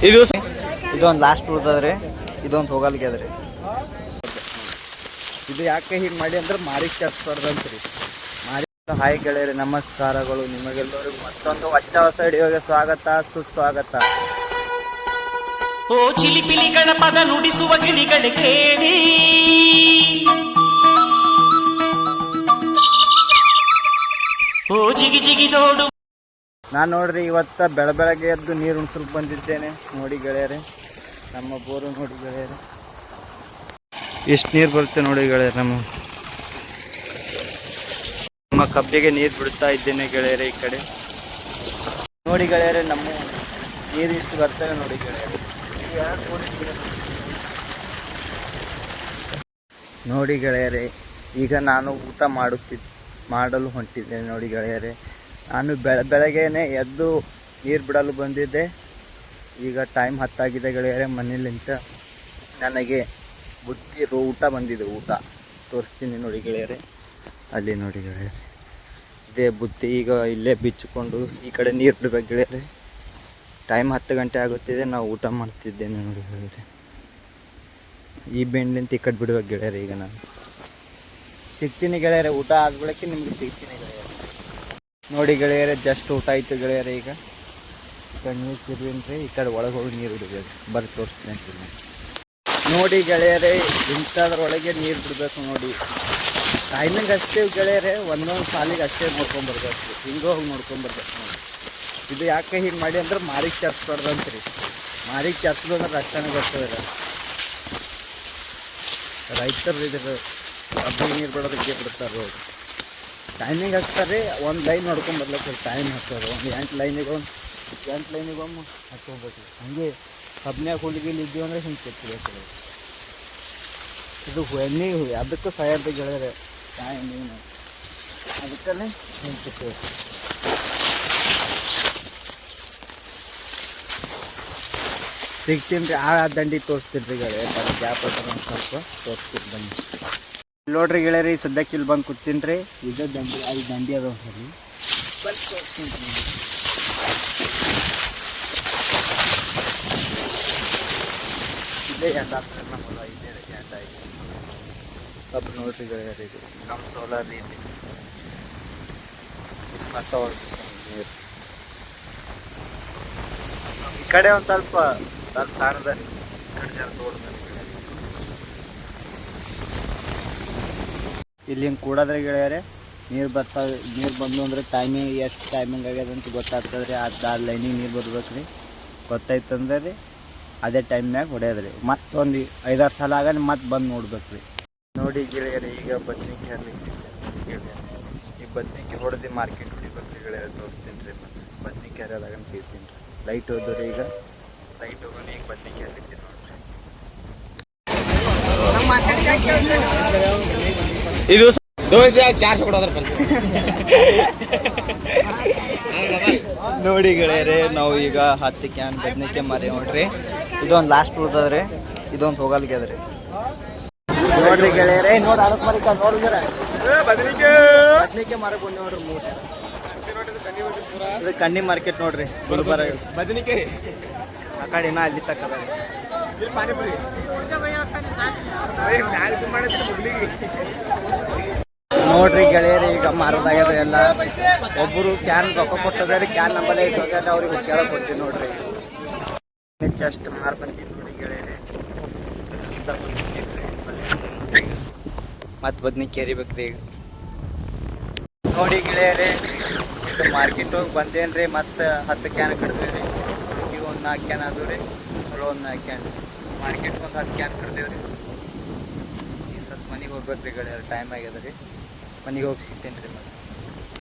ಇದು ಇದೊಂದು ಲಾಸ್ಟ್ ಉಳ್ದದ್ರಿ, ಇದೊಂದು ಹೋಗಲ್ಗೆ ಅದ್ರಿ. ಇದು ಯಾಕೆ ಹೀಗೆ ಮಾಡಿ ಅಂದ್ರೆ ಮಾರಿ ಚರ್ಸ್ಬಾರ್ದಂತ್ರಿ. ಮಾರಿ ಹಾಯ್ ಗೆಳೆಯರಿ, ನಮಸ್ಕಾರಗಳು ನಿಮಗೆಲ್ಲರಿಗೂ ಮತ್ತೊಂದು ಹೊಸ ವಿಡಿಯೋಗೆ ಸ್ವಾಗತ ಸುಸ್ವಾಗತ. ಓ ಚಿಲಿಪಿಲಿ ಗಣಪದ ನುಡಿಸುವ ಗಿಳಿಗಳೇ ಕೇಳಿ, ಓ ಜಿಗಿ ಜಿಗಿ ನೋಡು. ನಾನು ನೋಡ್ರಿ ಇವತ್ತ ಬೆಳಗ್ಗೆ ಎದ್ದು ನೀರು ಉಣ್ಸಲ್ಕ್ ಬಂದಿದ್ದೇನೆ. ನೋಡಿ ಗೆಳೆಯರೆ, ನಮ್ಮ ಬೋರು ನೋಡಿ ಗೆಳೆಯರೆ, ಇಷ್ಟು ನೀರು ಬರುತ್ತೆ ನೋಡಿ ಗೆಳೆಯರೆ. ನಮ್ಮ ಕಬ್ಬಿಗೆ ನೀರು ಬಿಡ್ತಾ ಇದ್ದೇನೆ ಗೆಳೆಯರೆ. ಈ ಕಡೆ ನೋಡಿ ಗೆಳೆಯರೆ, ನಮ್ಮ ನೀರು ಇಷ್ಟು ಬರ್ತವೆ ನೋಡಿ ಗೆಳೆಯರೆ. ನೋಡಿ ಗೆಳೆಯರೆ, ಈಗ ನಾನು ಊಟ ಮಾಡಲು ಹೊಂಟಿದ್ದೇನೆ ನೋಡಿ ಗೆಳೆಯರೆ. ನಾನು ಬೆಳಗ್ಗೆನೆ ಎದ್ದು ನೀರು ಬಿಡಲು ಬಂದಿದ್ದೆ. ಈಗ ಟೈಮ್ 10 ಆಗಿದೆ ಗೆಳೆಯರೆ. ಮನೇಲಿಂದ ನನಗೆ ಊಟ ಬಂದಿದೆ. ಊಟ ತೋರಿಸ್ತೀನಿ ನೋಡಿ ಗೆಳೆಯರೆ. ಅಲ್ಲಿ ನೋಡಿ ಗೆಳೆಯರೆ, ಇದೇ ಬುತ್ತಿ. ಈಗ ಇಲ್ಲೇ ಬಿಚ್ಚಿಕೊಂಡು ಈ ಕಡೆ ನೀರು ಬಿಡ್ಬೇಕು ಗೆಳೆಯರೆ. ಟೈಮ್ 10 ಗಂಟೆ ಆಗುತ್ತಿದೆ. ನಾವು ಊಟ ಮಾಡ್ತಿದ್ದೇನೆ ನೋಡಿ ಗೆಳೆಯರೆ. ಈ ಬೆಂಡ್ಲಿಂತ ಈ ಕಡೆ ಬಿಡ್ಬೇಕು ಗೆಳೆಯರೆ. ಈಗ ನಾನು ಸಿಗ್ತೀನಿ ಗೆಳೆಯರೆ, ಊಟ ಆದ್ಬಳಕ್ಕೆ ನಿಮ್ಗೆ ಸಿಗ್ತೀನಿ ಗೆಳೆಯರೆ. ನೋಡಿ ಗೆಳೆಯರೆ, ಜಸ್ಟ್ ಊಟ ಆಯಿತು ಗೆಳೆಯರೆ. ಈಗ ಈ ಕಡೆ ನೀರು ತಿರುವಿನ್ರಿ, ಈ ಕಡೆ ಒಳಗೆ ಹೋಗಿ ನೀರು ಬಿಡಬೇಕು. ಬರ್ರಿ ತೋರಿಸ್ತೀನಿ ಅಂತೀನಿ ನೋಡಿ ಗೆಳೆಯರೆ. ಇಂಥದ್ರೊಳಗೆ ನೀರು ಬಿಡಬೇಕು ನೋಡಿ. ಟೈಮಿಂಗ್ ಅಷ್ಟೇ ಗೆಳೆಯರೆ, ಒಂದೊಂದು ಸಾಲಿಗೆ ಅಷ್ಟೇ ನೋಡ್ಕೊಂಬರ್ಬೇಕು. ಹಿಂಗೆ ಹೋಗಿ ನೋಡ್ಕೊಂಬರ್ಬೇಕು ನೋಡಿ. ಇದು ಯಾಕೆ ಹೀಗೆ ಮಾಡಿ ಅಂದ್ರೆ ಮಾರಿಗೆ ಚರ್ಸ್ಬಾರ್ದಂತ್ರಿ. ಮಾರಿಗೆ ಚರ್ಸ್ದು ಅಂದ್ರೆ ರಕ್ಷಣೆ ಬರ್ತದೆ. ರೈತರು ಇದ್ರ ಕಬ್ಬಿಗೆ ನೀರು ಬಿಡೋದಕ್ಕೆ ಬಿಡ್ತಾರೆ ಅವರು. ಟೈಮಿಂಗ್ ಹಾಕ್ತಾರೆ, ಒಂದು ಲೈನ್ ನೋಡ್ಕೊಂಬರ್ಬೇಕು. ಟೈಮ್ ಹಾಕ್ತಾರೆ, ಒಂದು 8 ಲೈನಿಗೆ ಒಮ್ಮೆ ಹಾಕ್ಕೊಬೇಕು. ಹಾಗೆ ಕಬ್ಬಿನಾಗ ಹುಲಿಗಿಲ್ಲಿ ಇದ್ದೀವಿ ಅಂದರೆ ಹಿಂಗೆ ಕೆತ್ತಿಬೇಕು. ಇದು ಎಣ್ಣೆ ಅದಕ್ಕೂ ಸಹಾಯದ ಗೆಳೆಯರೆ. ಟೈಮಿಂಗ್ ಅದಕ್ಕಲ್ಲೇ ಹಿಂಗೆ ಕೆತ್ತಬೇಕು. ಸಿಗ್ತೀನಿ ರೀ, ಆ ದಂಡಿ ತೋರಿಸ್ತೀನಿ ರೀ ಗೆಳೆಯರೆ. ಗ್ಯಾಪ್ ಒಂದು ಸ್ವಲ್ಪ ತೋರಿಸ್ತೀನಿ ಬನ್ನಿ. ನೋಡ್ರಿ ಗೆಳೆಯರಿ, ಸದ್ಯಕ್ಕೆ ಇಲ್ಲಿ ಬಂದು ಕೂತೀನಿ ರೀ. ಇದೇ ದಂಡಿ, ಅಲ್ಲಿ ದಂಡಿ ಅದ ಸರಿ ಬಂದು ತೋರಿಸ್ತೀನಿ ರೀ. ಇದೇ ಎಂಡ ಆಗ್ತದೆ ನಮ್ಮ ಹೊಲ. ಇದೇ ಎಂಡ ಆಯ್ತು ಕಬ್ಬು ನೋಡ್ರಿ ಗೆಳೆಯರಿ. ಇದು ನಮ್ಮ ಸೋಲಾರ್ ರೀತಿ ಮಸ್ತ ನೀರು. ಈ ಕಡೆ ಒಂದು ಸ್ವಲ್ಪ ಕಾಣದ ರೀ, ಈ ಕಡೆ ಜನ ತೋಡ್ದ ಇಲ್ಲಿ ಹಿಂಗೆ ಕೂಡೋದ್ರೆ ಗೆಳೆಯರೆ. ನೀರು ಬರ್ತಾವೆ. ನೀರು ಬಂದು ಅಂದರೆ ಟೈಮಿಂಗ್ ಎಷ್ಟು ಟೈಮಿಂಗ್ ಆಗ್ಯದ ಅಂತ ಗೊತ್ತಾಗ್ತದೆ ರೀ. ಅದು ಲೈನಿಗೆ ನೀರು ಬರ್ಬೇಕು ರೀ. ಗೊತ್ತಾಯ್ತಂದ್ರೆ ರೀ ಅದೇ ಟೈಮ್ನಾಗ ಹೊಡೆಯೋದ್ರಿ. ಮತ್ತೊಂದು 5-6 ಸಲ ಆಗಲಿ ಮತ್ತೆ ಬಂದು ನೋಡ್ಬೇಕು ರೀ. ನೋಡಿ ಗೆಳೆಯರೆ, ಈಗ ಬದ್ನಿಕಾಯಿ ಹರ್ಲಿಕ್ಕೆ ಗೆಳೆಯರೆ. ಈ ಬದ್ನಿಕಾಯಿ ಹೊಡೆದು ಮಾರ್ಕೆಟ್ ಹೊಡಿಬೇಕು ರೀ ಗೆಳೆಯರೆ. ತೋರಿಸ್ತೀನಿ ರೀ. ಮತ್ತು ಬದ್ನಿಕಾಯಿ ಹರಿಯೋದಾಗ ಸಿಗ್ತೀನಿ ರೀ. ಲೈಟ್ ಹೋದ್ರೆ ಈಗ ಲೈಟ್ ಹೋಗೋಣ. ಈಗ ಬದ್ನಿಕಾಯಿ ಹರಿತೀನಿ ನೋಡ್ರಿ. ಇದು ನೋಡಿ ಗೆಳೆಯರೆ, ನಾವು ಈಗ 10 ಕ್ಯಾನ್ ಬದ್ನಿಕಾಯಿ ಮಾರಿ ನೋಡ್ರಿ. ಇದೊಂದು ಲಾಸ್ಟ್ ಉಳ್ದದ್ರಿ, ಇದೊಂದು ಹೋಗಲ್ಗೆ ಅದ್ರಿ. ನೋಡ್ರಿ ಗೆಳೆಯರೆ, ನೋಡಿ ಅದಕ್ಕೆ ಮರಿಕ ನೋಡಿದ್ರೆ ಬದ್ನಿಕಾಯಿ ಮಾರಕ್ ಬಂದು ನೋಡ್ರಿ. 3 ಇದು ಕಣ್ಣಿ ಮಾರ್ಕೆಟ್ ನೋಡ್ರಿ. ಗುಲ್ಬರ್ಗ ಬದ್ನಿಕಾಯಿ ಆ ಕಡೆ ನಾ ಅಲ್ಲಿ ತಕ್ಕ ನೋಡ್ರಿ ಗೆಳೆಯರಿ. ಈಗ ಮಾರೋದಾಗ್ಯದ ಎಲ್ಲ. ಒಬ್ಬರು ಕ್ಯಾನ್ ರೊಕ್ಕ ಕೊಟ್ಟದ್ರಿ, ಕ್ಯಾನ್ ನಂಬಲ್ಲೇ ಇಟ್ಟೋಗ್ಯಾರ. ಅವ್ರಿಗೆ ಕೇಳಕ್ ಕೊಡ್ತೀವಿ ನೋಡ್ರಿ. ಜಸ್ಟ್ ಮಾರ್ ಬಂದೀವಿ ನೋಡಿ ಗೆಳೆಯರಿ. ಮತ್ತೆ ಬದ್ನಿಕಾಯಿ ಹರಿಬೇಕ್ರಿ ಈಗ. ನೋಡಿ ಗೆಳೆಯರಿ, ಮಾರ್ಕೆಟ್ ಹೋಗಿ ಬಂದೇನ್ರಿ. ಮತ್ತೆ 10 ಕ್ಯಾನ್ ಕಡ್ತೀವಿ ರೀ. ಈಗ ಒಂದು 4 ಕ್ಯಾನ್ ಆದವು ರೀ. ಚಲೋ ಒಂದು 4 ಕ್ಯಾನ್. ಮಾರ್ಕೆಟ್ಗೆ ಒಂದು 10 ಕ್ಯಾನ್ ಕಡ್ದೇವೆ ರೀ. ಈ ಸ್ವಲ್ಪ ಮನೆಗೆ ಹೋಗ್ಬೇಕು ರೀ ಗೆಳೆಯರಿ. ಟೈಮ್ ಆಗ್ಯದ ರೀ. ಮನೆಗೆ ಹೋಗಿ ಸಿಗ್ತೀನಿ ರೀ ಮತ್ತೆ.